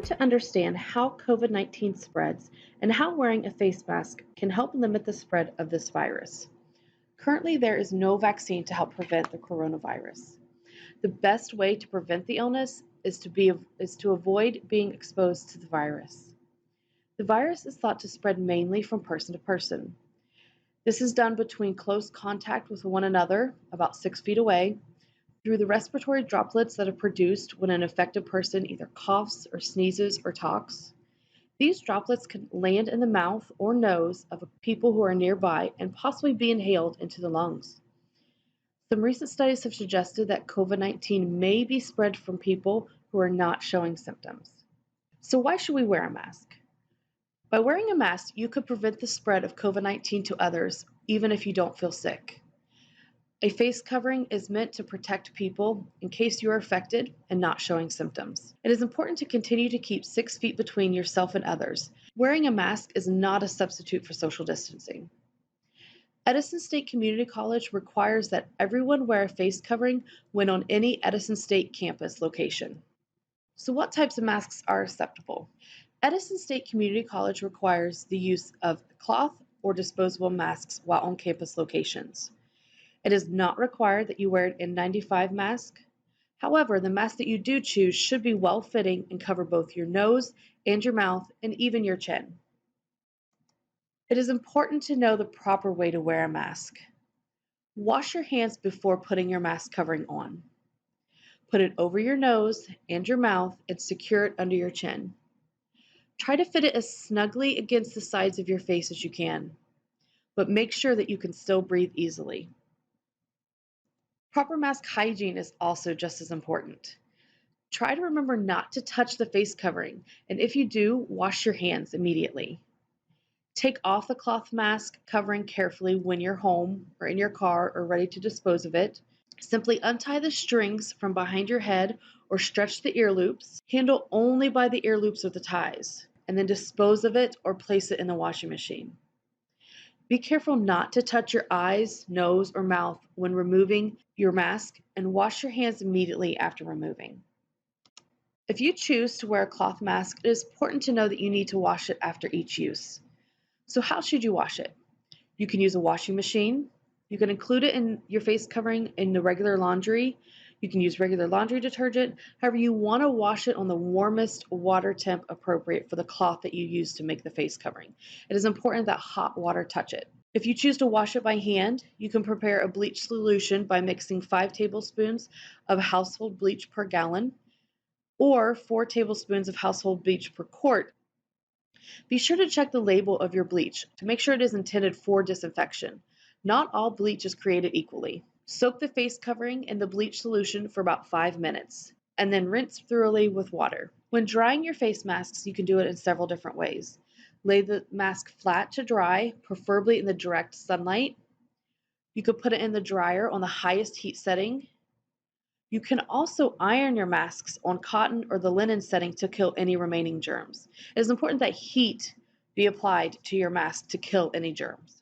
important to understand how COVID-19 spreads and how wearing a face mask can help limit the spread of this virus. Currently, there is no vaccine to help prevent the coronavirus. The best way to prevent the illness is to avoid being exposed to the virus. The virus is thought to spread mainly from person to person. This is done between close contact with one another, about 6 feet away, through the respiratory droplets that are produced when an affected person either coughs or sneezes or talks. These droplets can land in the mouth or nose of people who are nearby and possibly be inhaled into the lungs. Some recent studies have suggested that COVID-19 may be spread from people who are not showing symptoms. So why should we wear a mask? By wearing a mask, you could prevent the spread of COVID-19 to others, even if you don't feel sick. A face covering is meant to protect people in case you are affected and not showing symptoms. It is important to continue to keep 6 feet between yourself and others. Wearing a mask is not a substitute for social distancing. Edison State Community College requires that everyone wear a face covering when on any Edison State campus location. So what types of masks are acceptable? Edison State Community College requires the use of cloth or disposable masks while on campus locations. It is not required that you wear an N95 mask. However, the mask that you do choose should be well-fitting and cover both your nose and your mouth and even your chin. It is important to know the proper way to wear a mask. Wash your hands before putting your mask covering on. Put it over your nose and your mouth and secure it under your chin. Try to fit it as snugly against the sides of your face as you can, but make sure that you can still breathe easily. Proper mask hygiene is also just as important. Try to remember not to touch the face covering, and if you do, wash your hands immediately. Take off the cloth mask covering carefully when you're home or in your car or ready to dispose of it. Simply untie the strings from behind your head or stretch the ear loops. Handle only by the ear loops or the ties, and then dispose of it or place it in the washing machine. Be careful not to touch your eyes, nose, or mouth when removing your mask, and wash your hands immediately after removing. If you choose to wear a cloth mask, it is important to know that you need to wash it after each use. So how should you wash it? You can use a washing machine. You can include it in your face covering in the regular laundry. You can use regular laundry detergent. However, you want to wash it on the warmest water temp appropriate for the cloth that you use to make the face covering. It is important that hot water touch it. If you choose to wash it by hand, you can prepare a bleach solution by mixing 5 tablespoons of household bleach per gallon or 4 tablespoons of household bleach per quart. Be sure to check the label of your bleach to make sure it is intended for disinfection. Not all bleach is created equally. Soak the face covering in the bleach solution for about 5 minutes, and then rinse thoroughly with water. When drying your face masks, you can do it in several different ways. Lay the mask flat to dry, preferably in the direct sunlight. You could put it in the dryer on the highest heat setting. You can also iron your masks on cotton or the linen setting to kill any remaining germs. It is important that heat be applied to your mask to kill any germs.